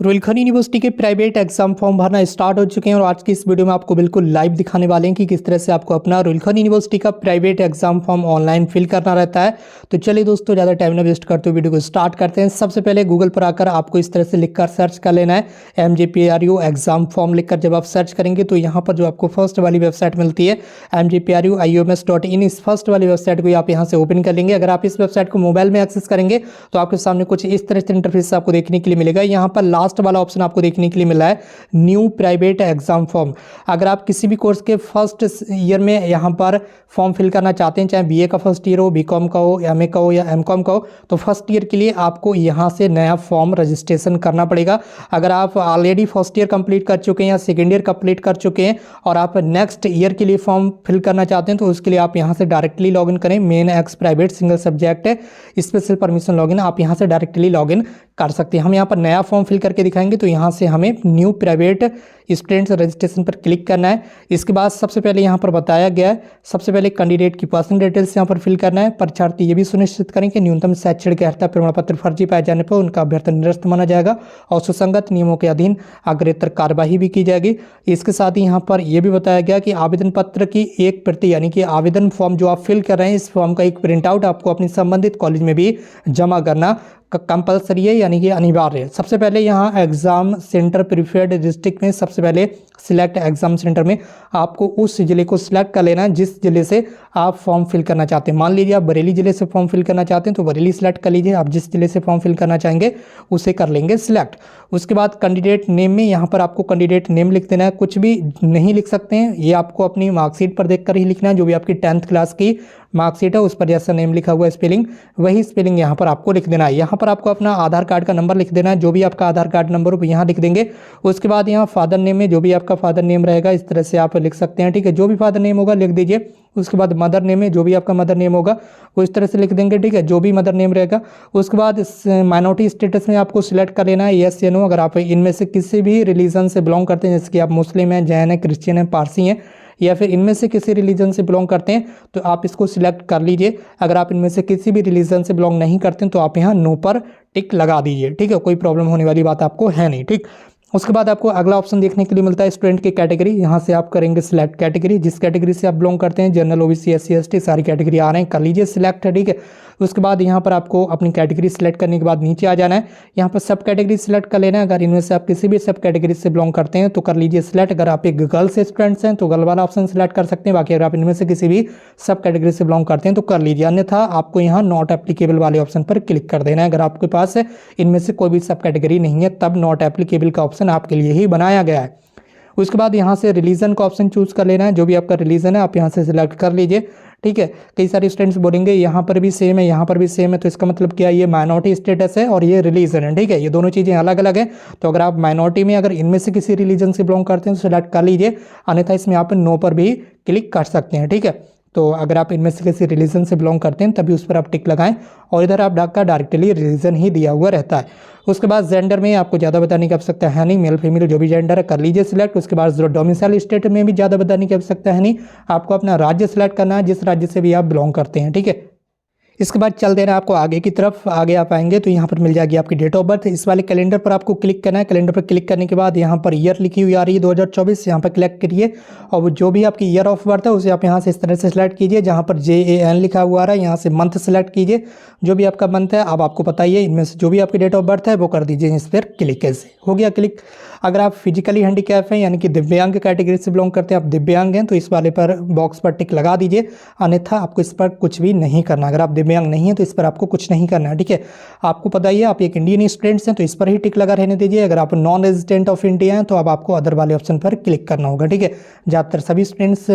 रुलखन university के private exam form भरना start हो चुके हैं और आज की इस वीडियो में आपको बिल्कुल लाइव दिखाने वाले हैं कि किस तरह से आपको अपना रुलखन यूनिवर्सिटी का private exam form online fill करना रहता है। तो चलिए दोस्तों, ज़्यादा टाइम ना वेस्ट करते हुए वीडियो को स्टार्ट करते हैं। सबसे पहले गूगल पर आकर आपको इस तरह से लिखकर सर्च कर लेना है MGPRU एग्जाम फॉर्म लिखकर जब आप सर्च करेंगे तो यहाँ पर जो आपको फर्स्ट वाली वेबसाइट मिलती है MGPRU.IOMS.in, इस फर्स्ट वाली वेबसाइट को आप यहाँ से ओपन कर लेंगे। अगर आप इस वेबसाइट को मोबाइल में एक्सेस करेंगे तो आपके सामने कुछ इस तरह से इंटरफेस आपको देखने के लिए मिलेगा। यहाँ पर लास्ट वाला ऑप्शन आपको देखने के लिए मिला है न्यू प्राइवेट एग्जाम फॉर्म। अगर आप किसी भी कोर्स के फर्स्ट ईयर में यहाँ पर फॉर्म फिल करना चाहते हैं, चाहे BA का फर्स्ट ईयर हो, BCom का हो, MA का हो या MCom का हो, तो फर्स्ट ईयर के लिए आपको यहाँ से नया फॉर्म रजिस्ट्रेशन करना पड़ेगा। अगर आप ऑलरेडी फर्स्ट ईयर कंप्लीट कर चुके हैं या सेकेंड ईयर कंप्लीट कर चुके हैं और आप नेक्स्ट ईयर के लिए फॉर्म फिल करना चाहते हैं तो उसके लिए आप यहाँ से डायरेक्टली लॉगिन करें। Main x private single subject है, स्पेशल परमिशन लॉगिन, आप यहाँ से डायरेक्टली लॉगिन कर सकते हैं। हम यहाँ पर नया फॉर्म फिल करके दिखाएंगे तो यहाँ से हमें न्यू प्राइवेट स्टूडेंट्स रजिस्ट्रेशन पर क्लिक करना है। इसके बाद सबसे पहले यहाँ पर बताया गया है, सबसे पहले कैंडिडेट की पर्सनल डिटेल्स यहाँ पर फिल करना है। परीक्षार्थी ये भी सुनिश्चित करें कि न्यूनतम शैक्षणिक अर्हता प्रमाण पत्र फर्जी पाए जाने पर उनका अभ्यर्थन निरस्त माना जाएगा और सुसंगत नियमों के अधीन अग्रेतर कार्यवाही भी की जाएगी। इसके साथ ही यहाँ पर यह भी बताया गया कि आवेदन पत्र की एक प्रति यानी कि आवेदन फॉर्म जो आप फिल कर रहे हैं, इस फॉर्म का एक प्रिंट आउट आपको अपनी संबंधित कॉलेज में भी जमा करना कंपलसरी है, यानी कि अनिवार्य है। सबसे पहले यहाँ एग्जाम सेंटर प्रीफर्ड डिस्ट्रिक्ट में सबसे पहले सिलेक्ट एग्जाम सेंटर में आपको उस जिले को सिलेक्ट कर लेना है जिस जिले से आप फॉर्म फिल करना चाहते हैं। मान लीजिए आप बरेली जिले से फॉर्म फिल करना चाहते हैं तो बरेली सिलेक्ट कर लीजिए। आप जिस जिले से फॉर्म फिल करना चाहेंगे उसे कर लेंगे सिलेक्ट। उसके बाद कैंडिडेट नेम में यहाँ पर आपको कैंडिडेट नेम लिख देना है, कुछ भी नहीं लिख सकते हैं, ये आपको अपनी मार्कशीट पर देखकर ही लिखना है। जो भी आपकी 10th क्लास की मार्कशीट है उस पर जैसा नेम लिखा हुआ है स्पेलिंग, वही स्पेलिंग यहाँ पर आपको लिख देना है। यहाँ पर आपको अपना आधार कार्ड का नंबर लिख देना है, जो भी आपका आधार कार्ड नंबर हो यहाँ लिख देंगे। उसके बाद यहाँ फादर नेम में जो भी आपका फादर नेम रहेगा इस तरह से आप लिख सकते हैं, ठीक है। जो भी फादर नेम होगा लिख दीजिए। उसके बाद मदर नेम में जो भी आपका मदर नेम होगा वो इस तरह से लिख देंगे, ठीक है, जो भी मदर नेम रहेगा। उसके बाद माइनॉरिटी स्टेटस में आपको सिलेक्ट कर लेना है येस या नो। अगर आप इनमें से किसी भी रिलीजन से बिलोंग करते हैं, जैसे कि आप मुस्लिम हैं, जैन हैं, क्रिश्चियन हैं, पारसी हैं, या फिर इनमें से किसी रिलीजन से बिलोंग करते हैं तो आप इसको सिलेक्ट कर लीजिए। अगर आप इनमें से किसी भी रिलीजन से बिलोंग नहीं करते हैं तो आप यहाँ नो पर टिक लगा दीजिए, ठीक है। कोई प्रॉब्लम होने वाली बात आपको है नहीं, ठीक। उसके बाद आपको अगला ऑप्शन देखने के लिए मिलता है स्टूडेंट की कैटेगरी। यहाँ से आप करेंगे सिलेक्ट कैटेगरी, जिस कैटेगरी से आप बिलोंग करते हैं, जनरल, OBC, SC, ST सारी कैटेगरी आ रहे हैं, कर लीजिए सिलेक्ट, ठीक है। उसके बाद यहाँ पर आपको अपनी कैटेगरी सिलेक्ट करने के बाद नीचे आ जाना है। यहाँ पर सब कैटेगरी सिलेक्ट कर लेना है। अगर इनमें से आप किसी भी सब कैटेगरी से बिलोंग करते हैं तो कर लीजिए सिलेक्ट। अगर आप एक गर्ल्स स्टूडेंट्स हैं तो गर्ल वाला ऑप्शन सिलेक्ट कर सकते हैं। बाकी अगर आप इनमें से किसी भी सब कैटेगरी से बिलोंग करते हैं तो कर लीजिए, अन्यथा आपको यहाँ नॉट एप्लीकेबल वाले ऑप्शन पर क्लिक कर देना है। अगर आपके पास इनमें से कोई भी सब कैटेगरी नहीं है तब नॉट एप्लीकेबल का ऑप्शन आपके लिए ही बनाया गया है। उसके बाद यहाँ से रिलीजन का ऑप्शन चूज कर लेना है, जो भी आपका रिलीजन है आप यहाँ से सिलेक्ट कर लीजिए, ठीक है। कई सारे स्टूडेंट्स बोलेंगे यहाँ पर भी सेम है, यहाँ पर भी सेम है, तो इसका मतलब क्या है, ये माइनॉरिटी स्टेटस है और ये रिलीजन है, ठीक है। ये दोनों चीज़ें अलग अलग है। तो अगर आप माइनॉरिटी में अगर इनमें से किसी रिलीजन से बिलोंग करते हैं तो सिलेक्ट कर लीजिए, अन्यथा इसमें आप नो पर भी क्लिक कर सकते हैं, ठीक है। तो अगर आप इनमें से किसी रिलीजन से बिलोंग करते हैं तभी उस पर आप टिक लगाएं और इधर आप डायरेक्टली रिलीजन ही दिया हुआ रहता है। उसके बाद जेंडर में आपको ज़्यादा बताने की आवश्यकता है नहीं, मेल फीमेल जो भी जेंडर है कर लीजिए सिलेक्ट। उसके बाद डोमिसाइल स्टेट में भी ज़्यादा बताने की आवश्यकता है नहीं, आपको अपना राज्य सिलेक्ट करना है जिस राज्य से भी आप बिलोंग करते हैं, ठीक है। इसके बाद चल देना आपको आगे की तरफ। आगे आप आएंगे तो यहाँ पर मिल जाएगी आपकी डेट ऑफ बर्थ। इस वाले कैलेंडर पर आपको क्लिक करना है। कैलेंडर पर क्लिक करने के बाद यहाँ पर ईयर लिखी हुई आ रही है 2024, यहाँ पर क्लिक करिए और जो भी आपकी ईयर ऑफ बर्थ है उसे आप यहाँ से इस तरह से सिलेक्ट कीजिए। जहाँ पर JAN लिखा हुआ आ रहा है यहाँ से मंथ सेलेक्ट कीजिए, जो भी आपका मंथ है। अब आपको पता ही है इनमें से जो भी आपकी डेट ऑफ बर्थ है वो कर दीजिए इस पर क्लिक। ऐसे हो गया क्लिक। अगर आप फिजिकली हैंडीकैप हैं यानी कि दिव्यांग कैटेगरी से बिलोंग करते हैं, आप दिव्यांग हैं तो इस वाले पर बॉक्स पर टिक लगा दीजिए, अन्यथा आपको इस पर कुछ भी नहीं करना। अगर आप दिव्यांग नहीं हैं तो इस पर आपको कुछ नहीं करना है, ठीक है। आपको पता ही है आप एक इंडियन स्टूडेंट्स हैं तो इस पर ही टिक लगा रहने दीजिए। अगर आप नॉन रेजिडेंट ऑफ इंडिया हैं तो अब आपको अदर वाले ऑप्शन पर क्लिक करना होगा, ठीक है। ज़्यादातर सभी स्टूडेंट्स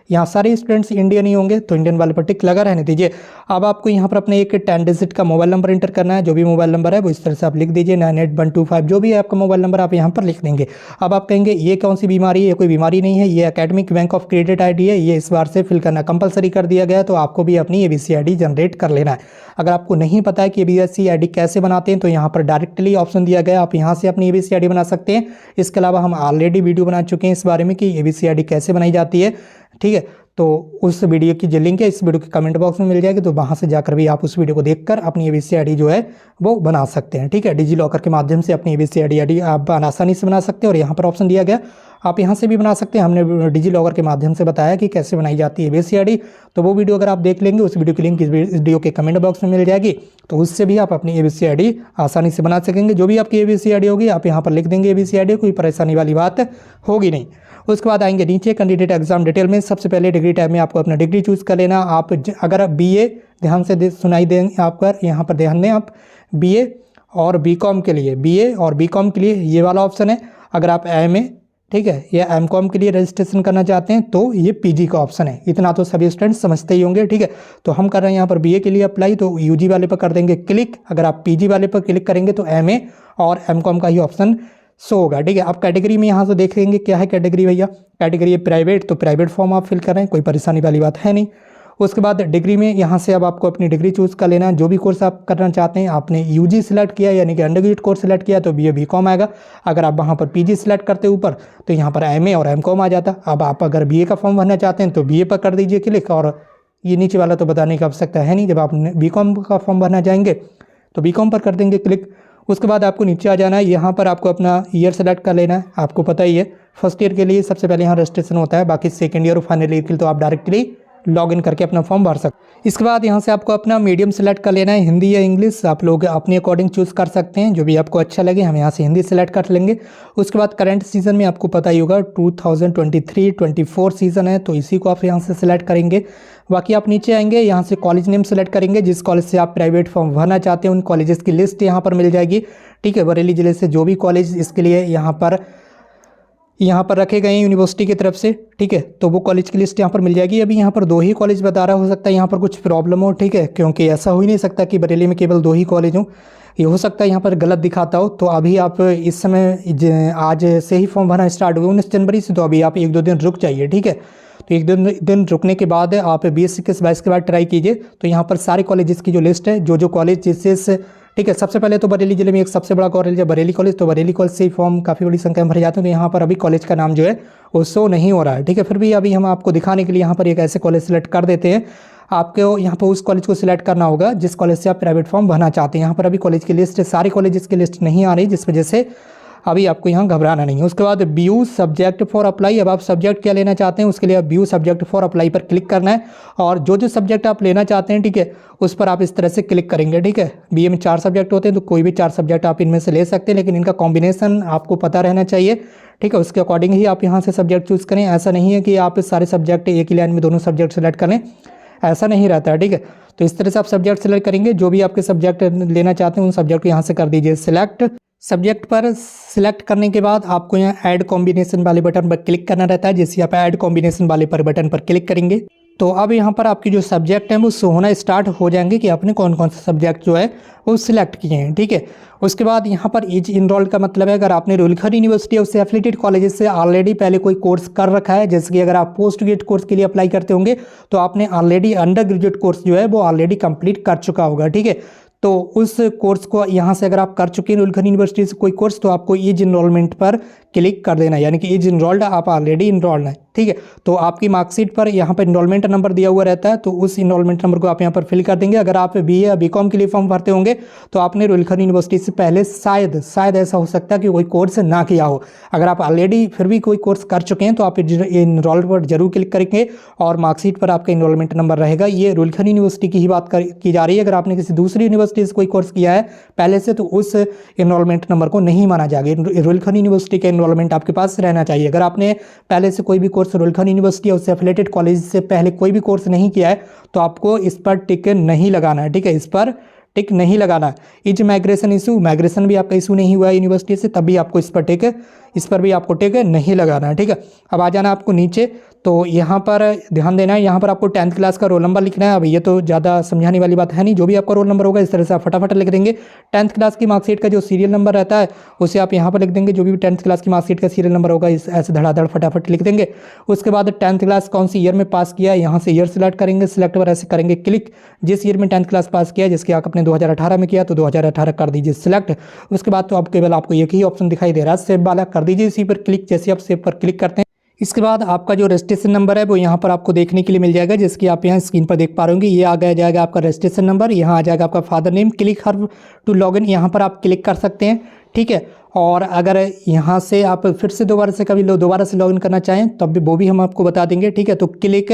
यहाँ सारे स्टूडेंट्स इंडियन ही होंगे तो इंडियन वाले पर टिक लगा रहने दीजिए। अब आपको यहाँ पर अपने एक 10 डिजिट का मोबाइल नंबर इंटर करना है। जो भी मोबाइल नंबर है वो इस तरह से आप लिख दीजिए 98125, जो भी है आपका मोबाइल नंबर आप यहाँ पर लिख देंगे। अब आप कहेंगे ये कौन सी बीमारी है, ये कोई बीमारी नहीं है, ये academic bank of credit ID है, ये इस बार से फिल करना कंपलसरी कर दिया गया है, तो आपको भी अपनी ABC ID जनरेट कर लेना है। अगर आपको नहीं पता है कि ABC ID कैसे बनाते हैं तो यहाँ पर डायरेक्टली ऑप्शन दिया गया है, आप यहाँ से अपनी ABC ID बना सकते हैं। इसके अलावा हम ऑलरेडी वीडियो बना चुके हैं इस बारे में कि ABC ID कैसे बनाई जाती है, ठीक है। तो उस वीडियो की जो लिंक है इस वीडियो के कमेंट बॉक्स में मिल जाएगी, तो वहाँ से जाकर भी आप उस वीडियो को देखकर अपनी एबीसी आईडी जो है वो बना सकते हैं। ठीक है, डिजी लॉकर के माध्यम से अपनी एबीसी आईडी आप आसानी से बना सकते हैं। और यहाँ पर ऑप्शन दिया गया आप यहाँ से भी बना सकते हैं। हमने डिजी लॉकर के माध्यम से बताया कि कैसे बनाई जाती है एबीसी आईडी, तो वो वीडियो अगर आप देख लेंगे उस वीडियो की लिंक इस वीडियो के कमेंट बॉक्स में मिल जाएगी, तो उससे भी आप अपनी एबीसी आईडी आसानी से बना सकेंगे। जो भी आपकी एबीसी आईडी होगी आप यहाँ पर लिख देंगे एबीसी आईडी, कोई परेशानी वाली बात होगी नहीं। उसके बाद आएंगे नीचे कैंडिडेट एग्जाम डिटेल में। सबसे पहले डिग्री टैब में आपको अपना डिग्री चूज़ कर लेना। आप अगर बीए ध्यान से सुनाई दें आपका, यहाँ पर ध्यान दें आप बीए और बीकॉम के लिए, बीए और बीकॉम के लिए ये वाला ऑप्शन है। अगर आप एमए, ठीक है, या एमकॉम के लिए रजिस्ट्रेशन करना चाहते हैं तो ये पीजी का ऑप्शन है। इतना तो सभी स्टूडेंट्स समझते ही होंगे। ठीक है, तो हम कर रहे हैं यहाँ पर बीए के लिए अप्लाई, तो यूजी वाले पर कर देंगे क्लिक। अगर आप पीजी वाले पर क्लिक करेंगे तो एमए और एमकॉम का ही ऑप्शन शो होगा। ठीक है, आप कैटेगरी में यहाँ से देखेंगे क्या है कैटेगरी भैया, कैटेगरी है प्राइवेट, तो प्राइवेट फॉर्म आप फिल कर रहे हैं, कोई परेशानी वाली बात है नहीं। उसके बाद डिग्री में यहाँ से अब आपको अपनी डिग्री चूज़ कर लेना है। जो भी कोर्स आप करना चाहते हैं, आपने यूजी सिलेक्ट किया यानी कि अंडर ग्रेजुएट कोर्स सिलेक्ट किया तो बीए बीकॉम आएगा। अगर आप वहाँ पर पीजी सिलेक्ट करते ऊपर तो यहाँ पर एमए और एमकॉम आ जाता। अब आप अगर बीए का फॉर्म भरना चाहते हैं तो बीए पर कर दीजिए क्लिक, और ये नीचे वाला तो बताने की आवश्यकता है नहीं। जब आप बीकॉम का फॉर्म भरना चाहेंगे तो बीकॉम पर कर देंगे क्लिक। उसके बाद आपको नीचे आ जाना है, यहाँ पर आपको अपना ईयर सेलेक्ट कर लेना है। आपको पता ही है फर्स्ट ईयर के लिए सबसे पहले यहाँ रजिस्ट्रेशन होता है, बाकी सेकंड ईयर और फाइनल ईयर के लिए तो आप डायरेक्टली लॉगिन करके अपना फॉर्म भर सकते हैं। इसके बाद यहाँ से आपको अपना मीडियम सेलेक्ट कर लेना है, हिंदी या इंग्लिश आप लोग अपने अकॉर्डिंग चूज़ कर सकते हैं, जो भी आपको अच्छा लगे। हम यहाँ से हिंदी सेलेक्ट कर लेंगे। उसके बाद करंट सीजन में आपको पता ही होगा 2023-24 सीजन है, तो इसी को आप यहाँ से सिलेक्ट करेंगे। बाकी आप नीचे आएंगे, यहाँ से कॉलेज नेम सेलेक्ट करेंगे, जिस कॉलेज से आप प्राइवेट फॉर्म भरना चाहते हैं उन कॉलेजेस की लिस्ट यहाँ पर मिल जाएगी। ठीक है, बरेली जिले से जो भी कॉलेज इसके लिए यहाँ पर रखे गए हैं यूनिवर्सिटी की तरफ से, ठीक है, तो वो कॉलेज की लिस्ट यहाँ पर मिल जाएगी। अभी यहाँ पर 2 ही कॉलेज बता रहा, हो सकता है यहाँ पर कुछ प्रॉब्लम हो। ठीक है, क्योंकि ऐसा हो ही नहीं सकता कि बरेली में केवल 2 ही कॉलेज हों, ये हो सकता है यहाँ पर गलत दिखाता हो। तो अभी आप इस समय आज से ही फॉर्म भरना स्टार्ट हुए 19 जनवरी से, तो अभी आप 1-2 दिन रुक जाइए। ठीक है, तो 1-2 दिन रुकने के बाद आप 20-21-22 के बाद ट्राई कीजिए। तो यहाँ पर सारे कॉलेजेस की जो लिस्ट है, जो कॉलेज जिससे, ठीक है, सबसे पहले तो बरेली जिले में एक सबसे बड़ा कॉलेज है बरेली कॉलेज, तो बरेली कॉलेज से ही फॉर्म काफ़ी बड़ी संख्या में भरे जाते हैं। तो यहाँ पर अभी कॉलेज का नाम जो है वो शो नहीं हो रहा है। ठीक है, फिर भी अभी हम आपको दिखाने के लिए यहाँ पर एक ऐसे कॉलेज सेलेक्ट कर देते हैं। आपको यहाँ पर उस कॉलेज को सिलेक्ट करना होगा जिस कॉलेज से आप प्राइवेट फॉर्म भरना चाहते हैं। यहाँ पर अभी कॉलेज की लिस्ट, सारे कॉलेजेस की लिस्ट नहीं आ रही, जिस वजह से अभी आपको यहाँ घबराना नहीं है। उसके बाद व्यू सब्जेक्ट फॉर अप्लाई, अब आप सब्जेक्ट क्या लेना चाहते हैं उसके लिए व्यू सब्जेक्ट फॉर अप्लाई पर क्लिक करना है, और जो सब्जेक्ट आप लेना चाहते हैं, ठीक है, उस पर आप इस तरह से क्लिक करेंगे। ठीक है, बीए में 4 सब्जेक्ट होते हैं, तो कोई भी 4 सब्जेक्ट आप इनमें से ले सकते हैं, लेकिन इनका कॉम्बिनेशन आपको पता रहना चाहिए। ठीक है, उसके अकॉर्डिंग ही आप यहाँ से सब्जेक्ट चूज़ करें। ऐसा नहीं है कि आप सारे सब्जेक्ट एक ही लाइन में दोनों सब्जेक्ट सेलेक्ट करें, ऐसा नहीं रहता है। ठीक है, तो इस तरह से आप सब्जेक्ट सेलेक्ट करेंगे, जो भी आपके सब्जेक्ट लेना चाहते हैं उन सब्जेक्ट को यहाँ से कर दीजिए सिलेक्ट। सब्जेक्ट पर सिलेक्ट करने के बाद आपको यहाँ ऐड कॉम्बिनेशन वाले बटन पर क्लिक करना रहता है। जैसे आप ऐड कॉम्बिनेशन वाले पर बटन पर क्लिक करेंगे तो अब यहाँ पर आपकी जो सब्जेक्ट हैं वो शो होना स्टार्ट हो जाएंगे कि आपने कौन कौन से सब्जेक्ट जो है वो सिलेक्ट किए हैं। ठीक है, उसके बाद यहाँ पर इज इनरोल्ड का मतलब है अगर आपने रुलखर यूनिवर्सिटी और उससे एफिलेटेड कॉलेजेस से ऑलरेडी पहले कोई कोर्स कर रखा है, जैसे कि अगर आप पोस्ट ग्रेजुएट कोर्स के लिए अप्लाई करते होंगे तो आपने ऑलरेडी अंडर ग्रेजुएट कोर्स जो है वो ऑलरेडी कंप्लीट कर चुका होगा। ठीक है, तो उस कोर्स को यहाँ से अगर आप कर चुके हैं रुलखर यूनिवर्सिटी से कोई कोर्स, तो आपको इज इनरोलमेंट पर क्लिक कर देना है, यानी कि इज इनरोल्ड, आप ऑलरेडी इनरोल्ड हैं। ठीक है, तो आपकी मार्कशीट पर यहाँ पर इनरोलमेंट नंबर दिया हुआ रहता है, तो उस इनरोलमेंट नंबर को आप यहाँ पर फिल कर देंगे। अगर आप बीए या बीकॉम के लिए फॉर्म भरते होंगे तो आपने रुलखर यूनिवर्सिटी से पहले शायद ऐसा हो सकता है कि कोई कोर्स ना किया हो। अगर आप ऑलरेडी फिर भी कोई कोर्स कर चुके हैं तो आप इनरोल पर जरूर क्लिक करेंगे और मार्कशीट पर आपका इनरोलमेंट नंबर रहेगा। ये रुलखर यूनिवर्सिटी की ही बात की जा रही है। अगर आपने किसी दूसरी यूनिवर्सिटी से कोई कोर्स किया है पहले से तो उस इनरोलमेंट नंबर को नहीं माना जाएगा। रुलखर यूनिवर्सिटी का इनरोलमेंट आपके पास रहना चाहिए। अगर आपने पहले से कोई भी कोर्स रुलखर यूनिवर्सिटी और उससे एफिलेटेड कॉलेज से पहले कोई भी कोर्स नहीं किया है तो आपको इस पर टिक नहीं लगाना है। ठीक है, इस पर टिक नहीं लगाना। इज माइग्रेशन इशू, माइग्रेशन भी आपका इशू नहीं हुआ है यूनिवर्सिटी से, तब भी आपको इस पर भी आपको टिक नहीं लगाना है। ठीक है, अब आ जाना आपको नीचे, तो यहाँ पर ध्यान देना है, यहाँ पर आपको 10th क्लास का रोल नंबर लिखना है। अब ये तो ज़्यादा समझाने वाली बात है नहीं, जो भी आपका रोल नंबर होगा इस तरह से आप फटाफट लिख देंगे। 10th क्लास की मार्कशीट का जो सीरियल नंबर रहता है उसे आप यहाँ पर लिख देंगे। जो भी 10th क्लास की मार्कशीट का सीरियल नंबर होगा इस ऐसे धड़ाधड़ फटाफट लिख देंगे। उसके बाद 10th क्लास कौन सी ईयर में पास किया है, यहाँ से ईयर सेलेक्ट करेंगे, सिलेक्ट पर ऐसे करेंगे क्लिक। जिस ईयर में 10th क्लास पास किया है, जिसके आपने 2018 में किया तो 2018 कर दीजिए सिलेक्ट। उसके बाद तो अब केवल आपको एक ही ऑप्शन दिखाई दे रहा है सेव वाला, कर दीजिए इसी पर क्लिक। जैसे आप सेव पर क्लिक करते हैं इसके बाद आपका जो रजिस्ट्रेशन नंबर है वो यहाँ पर आपको देखने के लिए मिल जाएगा, जिसकी आप यहाँ स्क्रीन पर देख पा रहे होंगे। ये आ गया जाएगा आपका रजिस्ट्रेशन नंबर, यहाँ आ जाएगा आपका father name, click here to login, यहाँ पर आप क्लिक कर सकते हैं। ठीक है, और अगर यहाँ से आप फिर से दोबारा से कभी दोबारा से लॉगिन करना चाहें तब भी वो भी हम आपको बता देंगे। ठीक है, तो क्लिक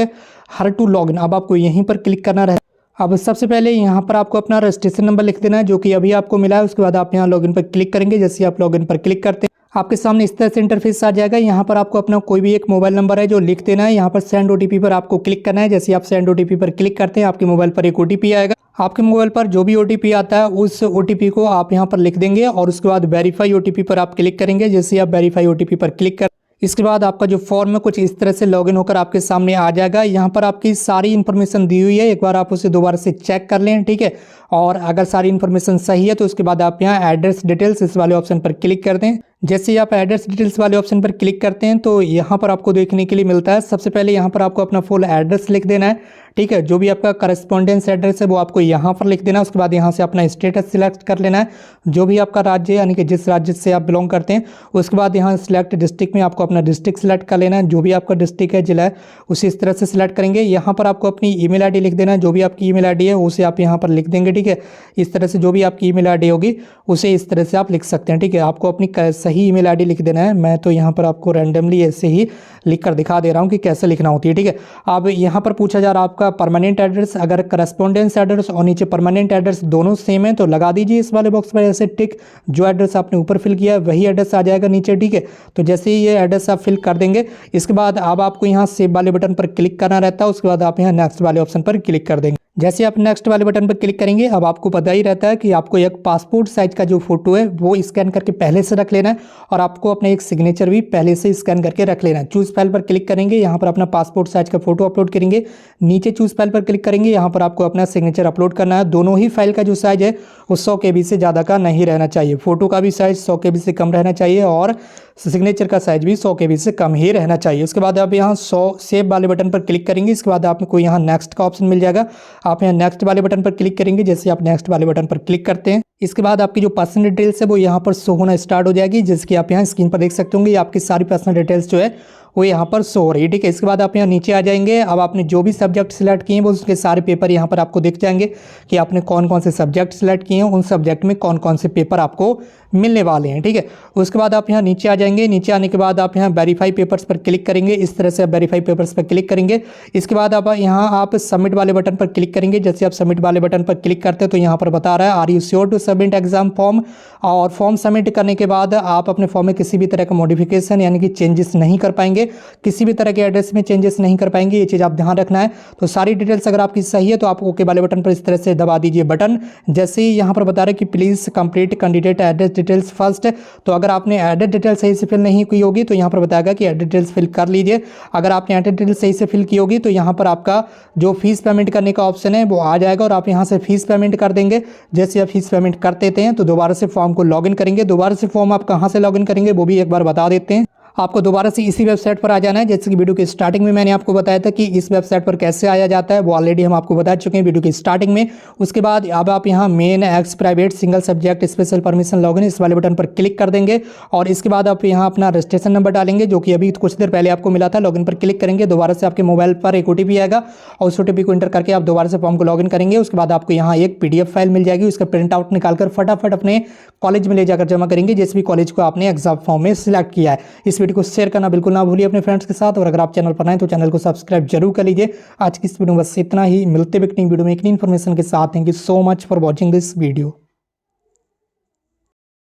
हर टू लॉगिन, अब आपको यहीं पर क्लिक करना रहेगा। अब सबसे पहले यहाँ पर आपको अपना रजिस्ट्रेशन नंबर लिख देना है जो कि अभी आपको मिला है। उसके बाद आप यहाँ लॉगिन पर क्लिक करेंगे। जैसे आप लॉगिन पर क्लिक करते हैं आपके सामने इस तरह से इंटरफेस आ जाएगा। यहाँ पर आपको अपना कोई भी एक मोबाइल नंबर है जो लिख देना है। यहाँ पर सेंड ओटीपी पर आपको क्लिक करना है। जैसे आप सेंड ओटीपी पर क्लिक करते हैं आपके मोबाइल पर एक ओटीपी आएगा। आपके मोबाइल पर जो भी ओटीपी आता है उस ओटीपी को आप यहाँ पर लिख देंगे और उसके बाद वेरीफाई ओटीपी पर आप क्लिक करेंगे। जैसे आप वेरीफाई ओटीपी पर क्लिक कर इसके बाद आपका जो फॉर्म है कुछ इस तरह से लॉगिन होकर आपके सामने आ जाएगा। यहाँ पर आपकी सारी इन्फॉर्मेशन दी हुई है, एक बार आप उसे दोबारा से चेक कर लें। ठीक है, और अगर सारी इन्फॉर्मेशन सही है तो उसके बाद आप यहाँ एड्रेस डिटेल्स इस वाले ऑप्शन पर क्लिक कर दें। जैसे ही आप एड्रेस डिटेल्स वाले ऑप्शन पर क्लिक करते हैं तो यहाँ पर आपको देखने के लिए मिलता है, सबसे पहले यहाँ पर आपको अपना फुल एड्रेस लिख देना है। ठीक है, जो भी आपका करस्पॉन्डेंस एड्रेस है वो आपको यहाँ पर लिख देना है। उसके बाद यहाँ से अपना स्टेटस सिलेक्ट कर लेना है, जो भी आपका राज्य है, यानी कि जिस राज्य से आप बिलोंग करते हैं। उसके बाद यहाँ सिलेक्ट डिस्ट्रिक्ट में आपको अपना डिस्ट्रिक्ट सिलेक्ट कर लेना है, जो भी आपका डिस्ट्रिक्ट है, जिला है, उसी इस तरह से सिलेक्ट करेंगे। यहाँ पर आपको अपनी ईमेल आईडी लिख देना है, जो भी आपकी ईमेल आईडी है उसे आप यहाँ पर लिख देंगे। ठीक है, इस तरह से जो भी आपकी ईमेल आईडी होगी उसे इस तरह से आप लिख सकते हैं। ठीक है, आपको अपनी सही ईमेल आईडी लिख देना है। मैं तो यहाँ पर आपको रैंडमली ऐसे ही लिख कर दिखा दे रहा हूँ कि कैसे लिखना होती है। ठीक है, अब यहाँ पर पूछा जा रहा है आपका परमानेंट एड्रेस, अगर करस्पॉन्डेंस एड्रेस और नीचे परमानेंट एड्रेस दोनों सेम है तो लगा दीजिए इस वाले बॉक्स पर ऐसे टिक। जो एड्रेस आपने ऊपर फिल किया है वही एड्रेस आ जाएगा नीचे। ठीक है, तो जैसे ही ये एड्रेस आप फिल कर देंगे इसके बाद अब आपको यहाँ सेव वाले बटन पर क्लिक करना रहता है। उसके बाद आप यहाँ नेक्स्ट वाले ऑप्शन पर क्लिक कर देंगे। जैसे आप नेक्स्ट वाले बटन पर क्लिक करेंगे अब आपको पता ही रहता है कि आपको एक पासपोर्ट साइज का जो फोटो है वो स्कैन करके पहले से रख लेना है और आपको अपना एक सिग्नेचर भी पहले से स्कैन करके रख लेना है। चूज फाइल पर क्लिक करेंगे, यहाँ पर अपना पासपोर्ट साइज का फोटो अपलोड करेंगे। नीचे चूज फाइल पर क्लिक करेंगे, यहाँ पर आपको अपना सिग्नेचर अपलोड करना है। दोनों ही फाइल का जो साइज है वो 100 KB से ज़्यादा का नहीं रहना चाहिए। फोटो का भी साइज 100 KB से कम रहना चाहिए और सिग्नेचर का साइज भी 100 KB से कम ही रहना चाहिए। उसके बाद आप यहाँ 100 सेव वाले बटन पर क्लिक करेंगे। इसके बाद आपको यहाँ नेक्स्ट का ऑप्शन मिल जाएगा, आप यहाँ नेक्स्ट वाले बटन पर क्लिक करेंगे। जैसे आप नेक्स्ट वाले बटन पर क्लिक करते हैं इसके बाद आपकी जो पर्सनल डिटेल्स है वो यहाँ पर शो होना स्टार्ट हो जाएगी, जिसकी आप यहाँ स्क्रीन पर देख सकते होंगे। आपकी सारी पर्सनल डिटेल्स जो है वो यहाँ पर शो हो रही है। ठीक है, इसके बाद आप यहाँ नीचे आ जाएंगे। अब आपने जो भी सब्जेक्ट सिलेक्ट किए हैं वो उसके सारे पेपर यहाँ पर आपको दिख जाएंगे कि आपने कौन कौन से सब्जेक्ट सिलेक्ट किए हैं, उन सब्जेक्ट में कौन कौन से पेपर आपको मिलने वाले हैं। ठीक है, उसके बाद आप यहाँ नीचे आ जाएंगे। नीचे आने के बाद आप यहाँ वेरीफाई पेपर्स पर क्लिक करेंगे। इस तरह से आप वेरीफाई पेपर्स पर क्लिक करेंगे। इसके बाद आप यहाँ आप सबमिट वाले बटन पर क्लिक करेंगे। जैसे आप सबमिट वाले बटन पर क्लिक करते हैं तो यहाँ पर बता रहा है are you sure to submit exam form, और फॉर्म सबमिट करने के बाद आप अपने फॉर्म में किसी भी तरह का मॉडिफिकेशन यानी कि चेंजेस नहीं कर पाएंगे, किसी भी तरह के एड्रेस में चेंजेस नहीं कर पाएंगे। ये चीज़ आप ध्यान रखना है। तो सारी डिटेल्स अगर आपकी सही है तो आप ओके वाले बटन पर इस तरह से दबा दीजिए बटन। जैसे ही यहाँ पर बता रहे कि please complete candidate address details first, तो अगर आपने एड्रेस डिटेल्स सही से फिल नहीं की होगी तो यहाँ पर बताएगा कि एड्रेस डिटेल्स फिल कर लीजिए। अगर आपने एड्रेस डिटेल्स सही से फिल की होगी तो यहाँ पर आपका जो फीस पेमेंट करने का ऑप्शन है वो आ जाएगा और आप यहाँ से फीस पेमेंट कर देंगे। जैसे आप फीस पेमेंट कर देते हैं तो दोबारा से फॉर्म को लॉगिन करेंगे। दोबारा से फॉर्म आप कहाँ से लॉगिन करेंगे वो भी एक बार बता देते हैं। आपको दोबारा से इसी वेबसाइट पर आ जाना है। जैसे कि वीडियो के स्टार्टिंग में मैंने आपको बताया था कि इस वेबसाइट पर कैसे आया जाता है, वो ऑलरेडी हम आपको बता चुके हैं वीडियो के स्टार्टिंग में। उसके बाद अब आप यहाँ main x private single subject special permission login इस वाले बटन पर क्लिक कर देंगे और इसके बाद आप यहाँ अपना रजिस्ट्रेशन नंबर डालेंगे जो कि अभी कुछ देर पहले आपको मिला था। लॉगिन पर क्लिक करेंगे, दोबारा से आपके मोबाइल पर एक OTP आएगा और उस OTP को इंटर करके आप दोबारा से फॉर्म को लॉगिन करेंगे। उसके बाद आपको यहाँ एक PDF फाइल मिल जाएगी, उसका प्रिंट आउट निकालकर फटाफट अपने कॉलेज में ले जाकर जमा करेंगे, जिस भी कॉलेज को आपने एग्जाम फॉर्म में सिलेक्ट किया है। इस वीडियो को शेयर करना बिल्कुल ना भूलिए अपने फ्रेंड्स के साथ, और अगर आप चैनल पर आए तो चैनल को सब्सक्राइब जरूर कर लीजिए। आज की इस वीडियो में बस इतना ही, मिलते हैं एक नई वीडियो में एक नई इन्फॉर्मेशन के साथ। Thank you so much for watching this video.